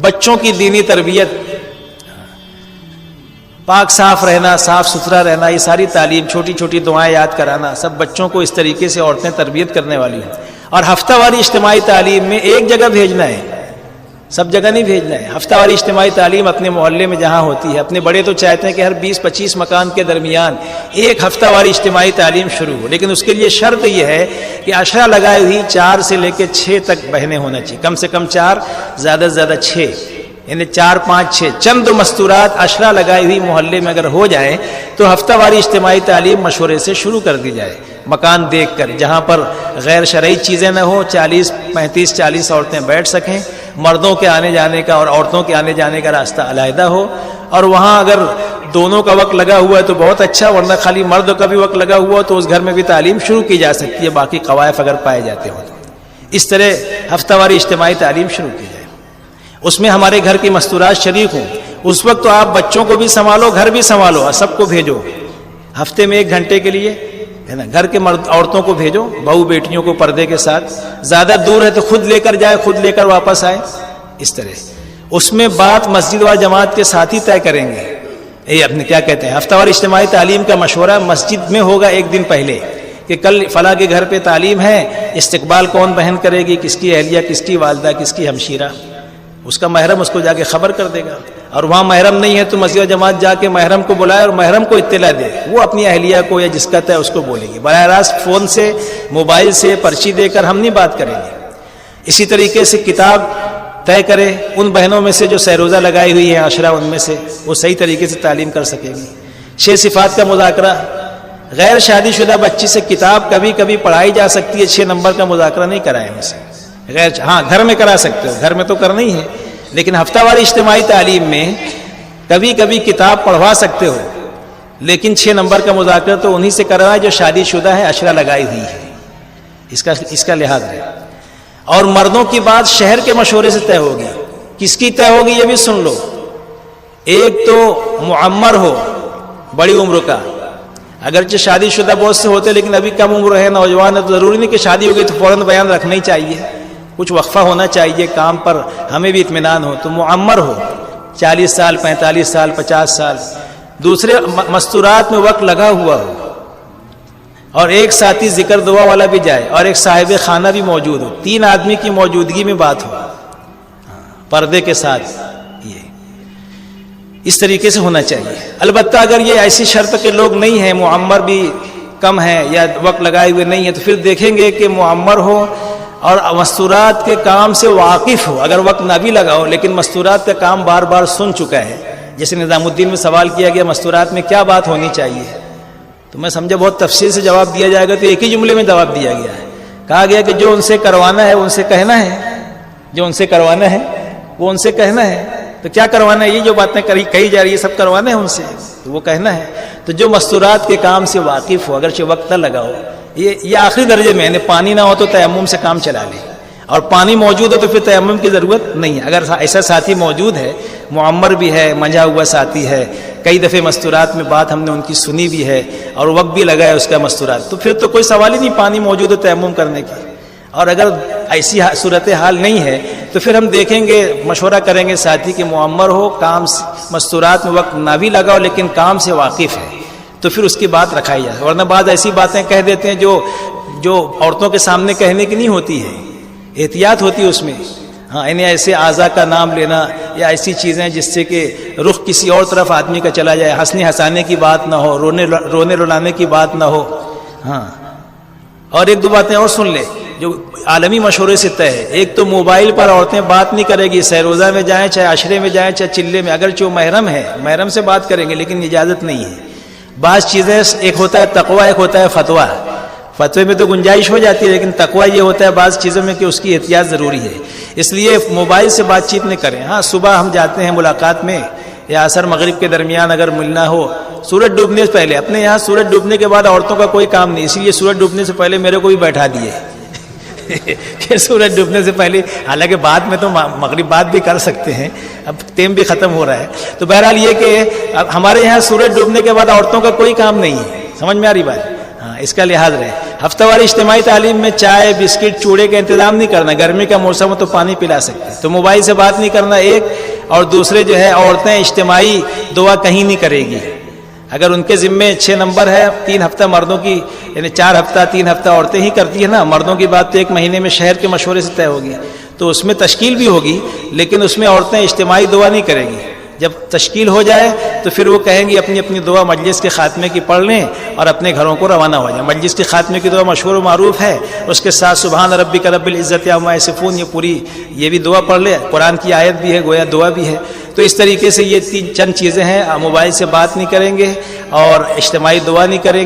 بچوں کی دینی تربیت، پاک صاف رہنا، صاف ستھرا رہنا، یہ ساری تعلیم، چھوٹی چھوٹی دعائیں یاد کرانا، سب بچوں کو اس طریقے سے عورتیں تربیت کرنے والی ہیں. اور ہفتہ واری اجتماعی تعلیم میں ایک جگہ بھیجنا ہے، سب جگہ نہیں بھیجنا ہے. ہفتہ واری اجتماعی تعلیم اپنے محلے میں جہاں ہوتی ہے، اپنے بڑے تو چاہتے ہیں کہ ہر 20-25 مکان کے درمیان ایک ہفتہ واری اجتماعی تعلیم شروع ہو، لیکن اس کے لیے شرط یہ ہے کہ عشرہ لگائے ہوئی 4 سے لے کے 6 تک بہنیں ہونا چاہیے، کم سے کم 4، زیادہ سے زیادہ 6، یعنی 4 5 6 چند مستورات عشرہ لگائی ہوئی محلے میں اگر ہو جائے تو ہفتہ واری اجتماعی تعلیم مشورے سے شروع کر دی جائے، مکان دیکھ کر، جہاں پر غیر شرعی چیزیں نہ ہو، 35-40 عورتیں بیٹھ سکیں، مردوں کے آنے جانے کا اور عورتوں کے آنے جانے کا راستہ علیحدہ ہو. اور وہاں اگر دونوں کا وقت لگا ہوا ہے تو بہت اچھا، ورنہ خالی مرد کا بھی وقت لگا ہوا تو اس گھر میں بھی تعلیم شروع کی جا سکتی ہے، باقی قوائف اگر پائے جاتے ہوں تو اس طرح ہفتہ واری اجتماعی تعلیم شروع کی جائے. اس میں ہمارے گھر کی مستورات شریک ہوں. اس وقت تو آپ بچوں کو بھی سنبھالو، گھر بھی سنبھالو، اور سب کو بھیجو. ہفتے میں 1 گھنٹے کے لیے ہے نا، گھر کے عورتوں کو بھیجو، بہو بیٹیوں کو پردے کے ساتھ. زیادہ دور ہے تو خود لے کر جائے، خود لے کر واپس آئے. اس طرح اس میں بات مسجد و جماعت کے ساتھ ہی طے کریں گے. یہ اپنے کیا کہتے ہیں، ہفتہ وار اجتماعی تعلیم کا مشورہ مسجد میں ہوگا 1 دن پہلے کہ کل فلاں کے گھر پہ تعلیم ہے، استقبال کون بہن کرے گی، کس کی اہلیہ، کس کی والدہ، کس کی ہمشیرہ. اس کا محرم اس کو جا کے خبر کر دے گا. اور وہاں محرم نہیں ہے تو مسجد و جماعت جا کے محرم کو بلائے اور محرم کو اطلاع دے، وہ اپنی اہلیہ کو یا جس کا طے اس کو بولے گی. براہ راست فون سے، موبائل سے پرچی دے کر ہم نہیں بات کریں گے. اسی طریقے سے کتاب طے کرے ان بہنوں میں سے جو سہروزہ لگائی ہوئی ہیں عشرہ، ان میں سے وہ صحیح طریقے سے تعلیم کر سکے گی. 6 صفات کا مذاکرہ. غیر شادی شدہ بچی سے کتاب کبھی کبھی پڑھائی جا سکتی ہے، 6 نمبر کا مذاکرہ نہیں کرائیں ان سے. ہاں گھر میں کرا سکتے ہو، گھر میں تو کرنا ہی ہے، لیکن ہفتہ واری اجتماعی تعلیم میں کبھی کبھی کتاب پڑھوا سکتے ہو، لیکن 6 نمبر کا مذاکرہ تو انہی سے کرنا جو شادی شدہ ہے، عشرہ لگائی ہوئی ہے. اس کا لحاظ ہے. اور مردوں کی بات شہر کے مشورے سے طے ہوگی. کس کی طے ہوگی یہ بھی سن لو. ایک تو معمر ہو، بڑی عمر کا، اگرچہ شادی شدہ بہت سے ہوتے لیکن ابھی کم عمر ہے، نوجوان ہے، تو ضروری نہیں کہ شادی ہو گئی تو فوراً بیان رکھنا ہی چاہیے، کچھ وقفہ ہونا چاہیے کام پر، ہمیں بھی اطمینان ہو. تو معمر ہو، 40 سال 45 سال 50 سال. دوسرے مستورات میں وقت لگا ہوا ہو، اور ایک ساتھی ذکر دعا والا بھی جائے، اور ایک صاحب خانہ بھی موجود ہو. 3 آدمی کی موجودگی میں بات ہو پردے کے ساتھ. یہ اس طریقے سے ہونا چاہیے. البتہ اگر یہ ایسی شرط کے لوگ نہیں ہیں، معمر بھی کم ہے یا وقت لگائے ہوئے نہیں ہے، تو پھر دیکھیں گے کہ معمر ہو اور مستورات کے کام سے واقف ہو. اگر وقت نہ بھی لگا ہو لیکن مستورات کا کام بار بار سن چکا ہے. جیسے نظام الدین میں سوال کیا گیا مستورات میں کیا بات ہونی چاہیے، تو میں سمجھا بہت تفصیل سے جواب دیا جائے گا، تو ایک ہی جملے میں جواب دیا گیا ہے. کہا گیا کہ جو ان سے کروانا ہے ان سے کہنا ہے، جو ان سے کروانا ہے وہ ان سے کہنا ہے. تو کیا کروانا ہے؟ یہ جو باتیں کہی جا رہی ہے سب کروانا ہے ان سے، تو وہ کہنا ہے. تو جو مستورات کے کام سے واقف ہو، اگرچہ وقت نہ لگا ہو، یہ آخری درجے میں، یعنی پانی نہ ہو تو تیمم سے کام چلا لے، اور پانی موجود ہو تو پھر تیمم کی ضرورت نہیں ہے. اگر ایسا ساتھی موجود ہے، معمر بھی ہے، منجھا ہوا ساتھی ہے، کئی دفعے مستورات میں بات ہم نے ان کی سنی بھی ہے اور وقت بھی لگا ہے اس کا مستورات، تو پھر تو کوئی سوال ہی نہیں پانی موجود ہے تیمم کرنے کی. اور اگر ایسی صورتحال نہیں ہے تو پھر ہم دیکھیں گے، مشورہ کریں گے ساتھی کہ معمر ہو، کام مستورات میں وقت نہ بھی لگا ہو لیکن کام سے واقف ہے، تو پھر اس کی بات رکھائی جائے. ورنہ بعض ایسی باتیں کہہ دیتے ہیں جو عورتوں کے سامنے کہنے کی نہیں ہوتی ہے، احتیاط ہوتی ہے اس میں. ہاں، انہیں ایسے اعضاء کا نام لینا یا ایسی چیزیں جس سے کہ رخ کسی اور طرف آدمی کا چلا جائے، ہنسنے ہنسانے کی بات نہ ہو، رونے رلانے کی بات نہ ہو. ہاں، اور 1 2 باتیں اور سن لے جو عالمی مشورے سے طے ہے. ایک تو موبائل پر عورتیں بات نہیں کرے گی، سہروزہ میں جائیں چاہے عشرے میں جائیں چاہے چلے میں، اگرچہ وہ محرم ہے، محرم سے بات کریں گے لیکن اجازت نہیں ہے. بعض چیزیں، ایک ہوتا ہے تقویٰ، ایک ہوتا ہے فتویٰ. فتوے میں تو گنجائش ہو جاتی ہے لیکن تقویٰ یہ ہوتا ہے بعض چیزوں میں کہ اس کی احتیاط ضروری ہے، اس لیے موبائل سے بات چیت نہیں کریں. ہاں، صبح ہم جاتے ہیں ملاقات میں یا عصر مغرب کے درمیان اگر ملنا ہو، سورج ڈوبنے سے پہلے. اپنے یہاں سورج ڈوبنے کے بعد عورتوں کا کوئی کام نہیں، اسی لیے سورج ڈوبنے سے پہلے میرے کو بھی بیٹھا دیے کہ سورج ڈوبنے سے پہلے، حالانکہ بعد میں تو مغرب بعد بھی کر سکتے ہیں، اب ٹائم بھی ختم ہو رہا ہے. تو بہرحال یہ کہ ہمارے یہاں سورج ڈوبنے کے بعد عورتوں کا کوئی کام نہیں ہے. سمجھ میں آ رہی بات؟ ہاں، اس کا لحاظ رہے. ہفتہ واری اجتماعی تعلیم میں چائے بسکٹ چوڑے کا انتظام نہیں کرنا. گرمی کا موسم ہو تو پانی پلا سکتے، تو موبائل سے بات نہیں کرنا. ایک اور دوسرے جو ہے عورتیں اجتماعی دعا کہیں نہیں کرے گی. اگر ان کے ذمے 6 نمبر ہے 3 ہفتہ مردوں کی، یعنی 4 ہفتہ 3 ہفتہ عورتیں ہی کرتی ہیں نا، مردوں کی بات تو 1 مہینے میں شہر کے مشورے سے طے ہوگی، تو اس میں تشکیل بھی ہوگی، لیکن اس میں عورتیں اجتماعی دعا نہیں کریں گی. جب تشکیل ہو جائے تو پھر وہ کہیں گی اپنی اپنی دعا مجلس کے خاتمے کی پڑھ لیں اور اپنے گھروں کو روانہ ہو جائیں. مجلس کے خاتمے کی دعا مشہور و معروف ہے، اس کے ساتھ سبحان ربک رب العزت عما یصفون، یہ پوری یہ بھی دعا پڑھ لے. قرآن کی آیت بھی ہے، گویا دعا بھی ہے. تو اس طریقے سے یہ چند چیزیں ہیں. موبائل سے بات نہیں کریں گے اور اجتماعی دعا نہیں کریں گے.